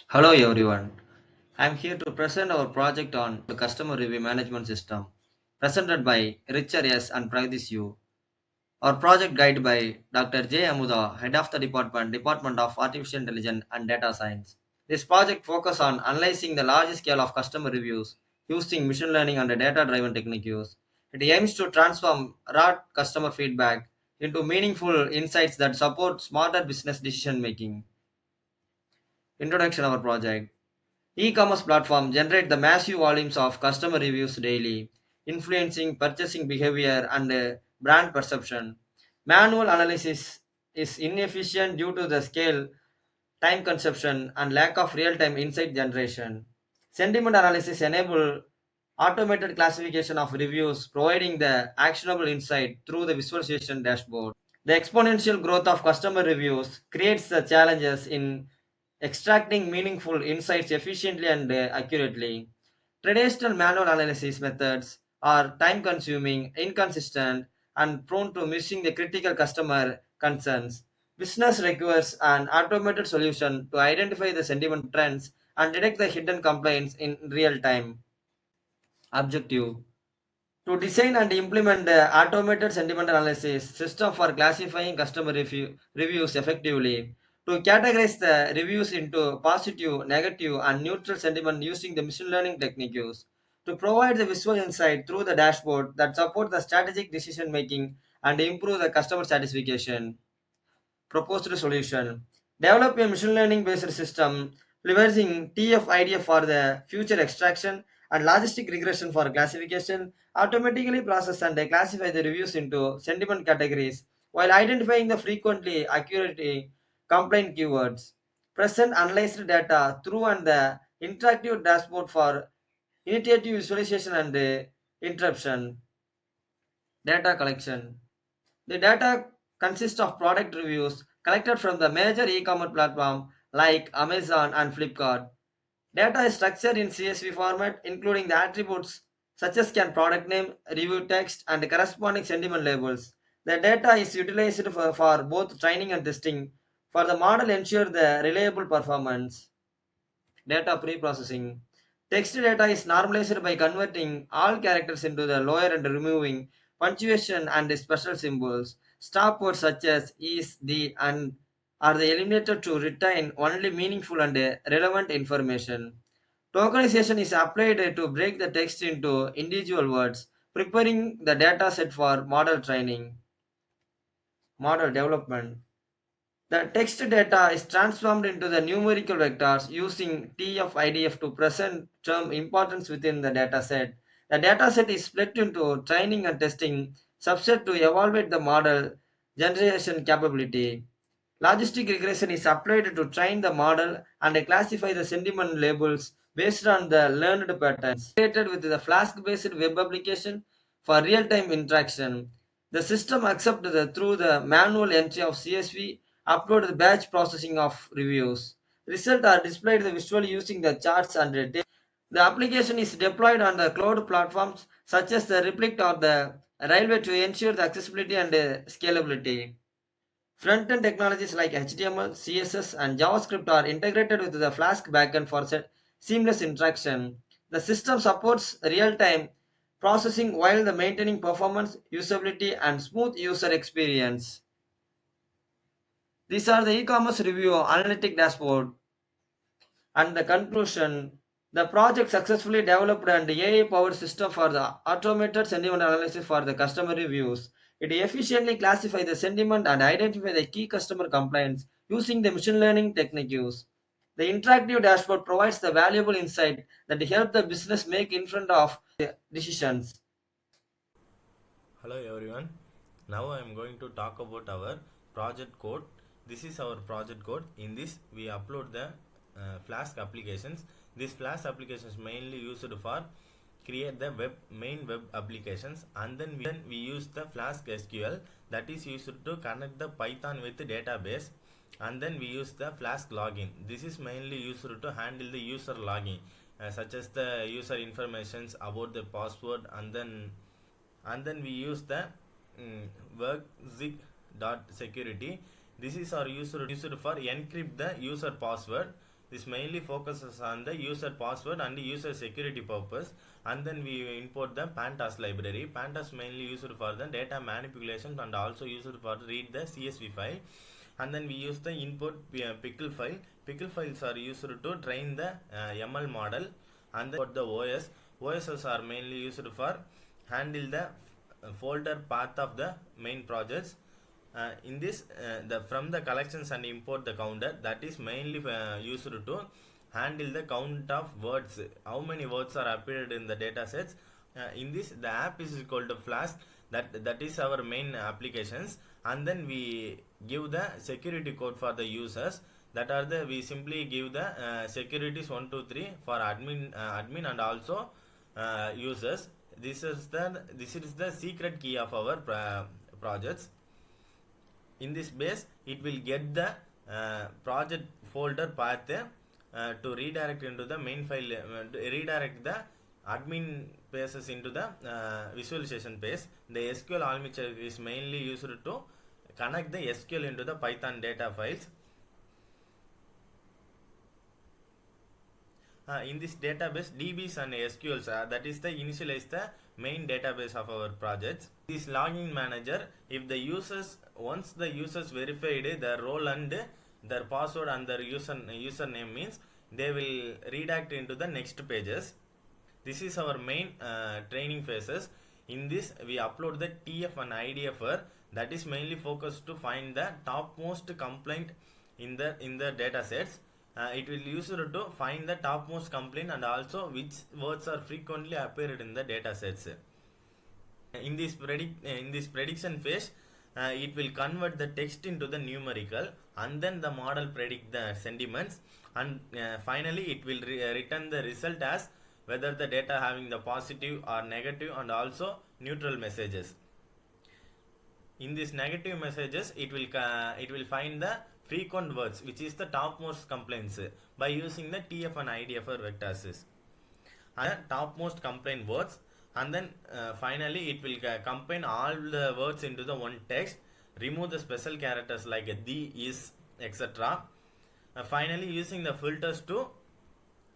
Hello everyone. I'm here to present our project on the customer review management system presented by Richard S. and Pragdis U. Our project guide by Dr. J. Amuda, Head of the Department of Artificial Intelligence and Data Science. This project focuses on analyzing the large scale of customer reviews using machine learning and data-driven techniques. It aims to transform raw customer feedback into meaningful insights that support smarter business decision making. Introduction of our project. E-commerce platform generate the massive volumes of customer reviews daily, influencing purchasing behavior and brand perception. Manual analysis is inefficient due to the scale, time consumption, and lack of real-time insight generation. Sentiment analysis enable automated classification of reviews, providing the actionable insight through the visualization dashboard. The exponential growth of customer reviews creates the challenges in extracting meaningful insights efficiently and accurately. Traditional manual analysis methods are time consuming, inconsistent, and prone to missing the critical customer concerns. Business requires an automated solution to identify the sentiment trends and detect the hidden complaints in real time. Objective: to design and implement the automated sentiment analysis system for classifying customer reviews effectively, to categorize the reviews into positive, negative, and neutral sentiment using the machine learning techniques, to provide the visual insight through the dashboard that support the strategic decision making and improve the customer satisfaction. Proposed solution: develop a machine learning based system leveraging TF-IDF for the future extraction and logistic regression for classification, automatically process and classify the reviews into sentiment categories while identifying the frequently accurately complaint keywords. Present analyzed data through and the interactive dashboard for intuitive visualization and interruption. Data collection. The data consists of product reviews collected from the major e-commerce platform like Amazon and Flipkart. Data is structured in CSV format, including the attributes such as can product name, review text, and corresponding sentiment labels. The data is utilized for both training and testing for the model ensure the reliable performance. Data pre-processing. Text data is normalized by converting all characters into the lower and removing punctuation and special symbols. Stop words such as is, the, and are they eliminated to retain only meaningful and relevant information. Tokenization is applied to break the text into individual words, preparing the data set for model training. Model development. The text data is transformed into the numerical vectors using TF-IDF to present term importance within the dataset. The dataset is split into training and testing subset to evaluate the model generation capability. Logistic regression is applied to train the model and classify the sentiment labels based on the learned patterns. Created with the Flask-based web application for real-time interaction. The system accepts through the manual entry of CSV, upload the batch processing of reviews. Results are displayed visually using the charts and the tables. The application is deployed on the cloud platforms such as the Replit or the Railway to ensure the accessibility and scalability. Front-end technologies like HTML, CSS, and JavaScript are integrated with the Flask backend for seamless interaction. The system supports real-time processing while the maintaining performance, usability, and smooth user experience. These are the e-commerce review analytic dashboard. And the conclusion, the project successfully developed an AI-powered system for the automated sentiment analysis for the customer reviews. It efficiently classifies the sentiment and identify the key customer complaints using the machine learning techniques. The interactive dashboard provides the valuable insight that help the business make in front of decisions. Hello everyone. Now I am going to talk about our project code. This is our project code. In this we upload the Flask applications. These Flask applications mainly used for create the main web applications, and then we use the Flask SQL that is used to connect the Python with the database, and then we use the Flask login. This is mainly used to handle the user login, such as the user informations about the password, and then we use the workzig dot security. This is our used for encrypt the user password. This mainly focuses on the user password and user security purpose, and then we import the pandas library. Pandas mainly used for the data manipulation and also used for read the CSV file, and then we use the input pickle file. Pickle files are used to train the ML model, and then for the OSs are mainly used for handle the folder path of the main projects. In this, the from the collections and import the counter, that is mainly used to handle the count of words, how many words are appeared in the data sets. In this, the app is called Flask, that is our main applications, and then we give the security code for the users. That are the, we simply give the securities 1 2 3 for admin and also users. This is the secret key of our projects. In this base, it will get the project folder path to redirect into the main file, redirect the admin pages into the visualization page. The SQL armature is mainly used to connect the SQL into the Python data files. In this database, DBs and SQLs, that is the initialize the main database of our projects. This login manager, if the users, once the users verified their role and their password and their username, means they will redact into the next pages. This is our main training phases. In this, we upload the TF and IDFR, that is mainly focused to find the topmost complaint in the data sets. It will use it to find the topmost complaint and also which words are frequently appeared in the data sets. In this prediction phase, it will convert the text into the numerical, and then the model predict the sentiments, and finally it will return the result as whether the data having the positive or negative and also neutral messages. In these negative messages, it will find the frequent words, which is the topmost complaints, by using the TF and IDFR vectors. And the topmost complaint words, and then finally it will combine all the words into the one text, remove the special characters like the, is, etc. Finally, using the filters to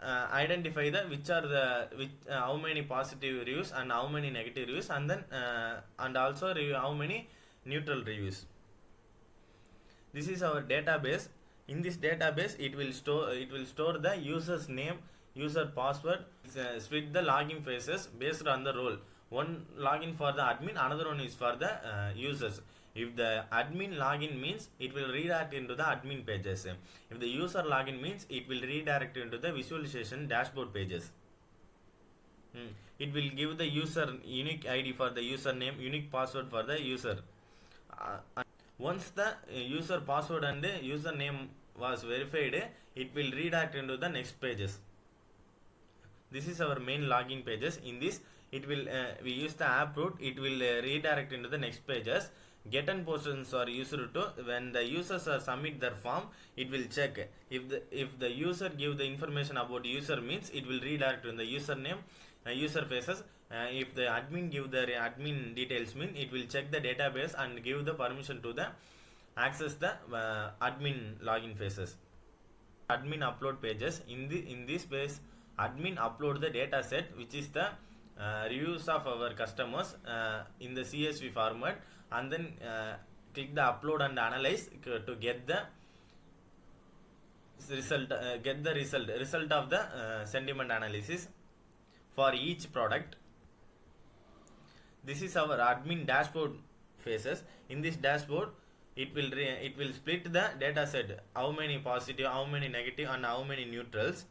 identify the how many positive reviews and how many negative reviews, and then and also how many neutral reviews. This is our database. In this database, it will store the user's name, user password, split the login phases based on the role. One login for the admin, another one is for the users. If the admin login means, it will redirect into the admin pages. If the user login means, it will redirect into the visualization dashboard pages. It will give the user unique ID for the username, unique password for the user. Once the user password and username was verified, it will redirect into the next pages. This is our main login pages. In this, it will we use the app route. It will redirect into the next pages. Get and portions are used to, when the users are submit their form, it will check if the user give the information about user, means it will redirect in the username, user faces. If the admin give the admin details, mean it will check the database and give the permission to the access the admin login phases. Admin upload pages. In this page, admin upload the data set, which is the reviews of our customers in the CSV format, and then click the upload and analyze to get the result of the sentiment analysis for each product. This is our admin dashboard phases. In this dashboard, it will split the data set, how many positive, how many negative, and how many neutrals,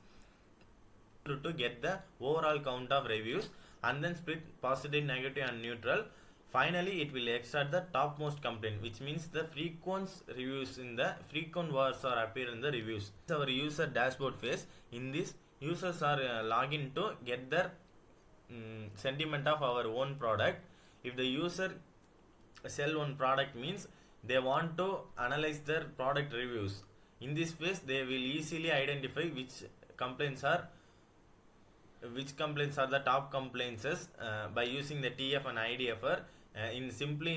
to get the overall count of reviews, and then split positive, negative, and neutral. Finally, it will extract the topmost complaint, which means the frequent reviews in the frequent words are appear in the reviews. This is our user dashboard phase. In this, users are login to get their sentiment of our own product. If the user sell one product, means they want to analyze their product reviews. In this phase, they will easily identify which complaints are the top complaints by using the TF and IDFR in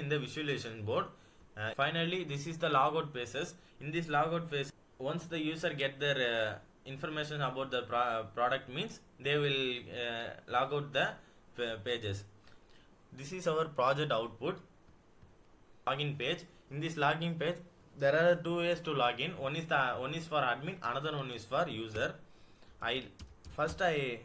the visualization board. Finally, this is the logout phases. In this logout phase, once the user get their information about the product means they will log out the pages. This is our project output login page. In this login page, there are two ways to log in. One is for admin, another one is for user. I first I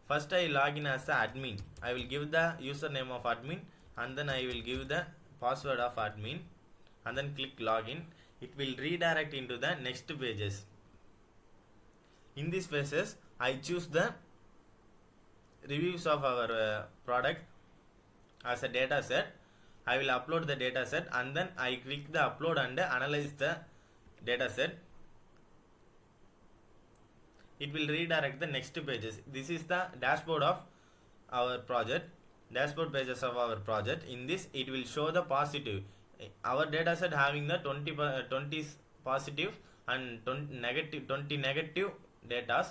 First I log in as the admin. I will give the username of admin and then I will give the password of admin and then click login. It will redirect into the next pages. In these phases, I choose the reviews of our product as a data set. I will upload the data set and then I click the upload and analyze the data set. It will redirect the next pages. This is the dashboard of our project, dashboard pages of our project. In this, it will show the positive. Our data set having the 20 positive and 20 negative data.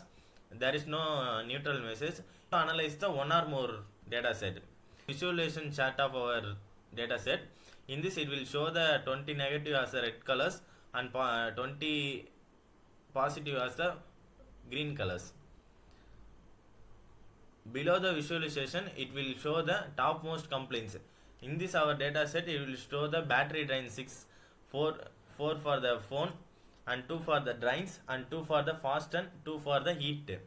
There is no neutral message. To analyze the one or more data set. Visualization chart of our data set. In this, it will show the 20 negative as the red colors and 20 positive as the green colors. Below the visualization, it will show the topmost complaints. In this our data set, it will show the battery drain 6, 4 for the phone and 2 for the drains and 2 for the fast and 2 for the heat.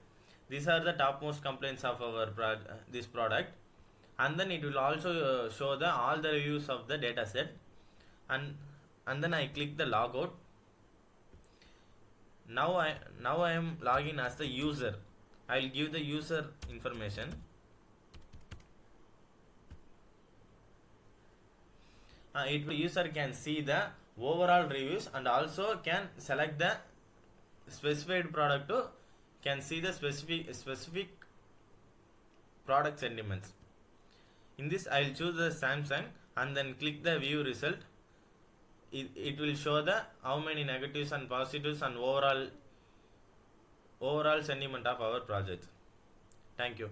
These are the topmost complaints of our this product. And then it will also show the all the reviews of the data set. And then I click the logout. Now I am logging as the user. I will give the user information. User can see the overall reviews and also can select the specified product to can see the specific product sentiments. In this, I will choose the Samsung and then click the view result. It will show the how many negatives and positives and overall sentiment of our project. Thank you.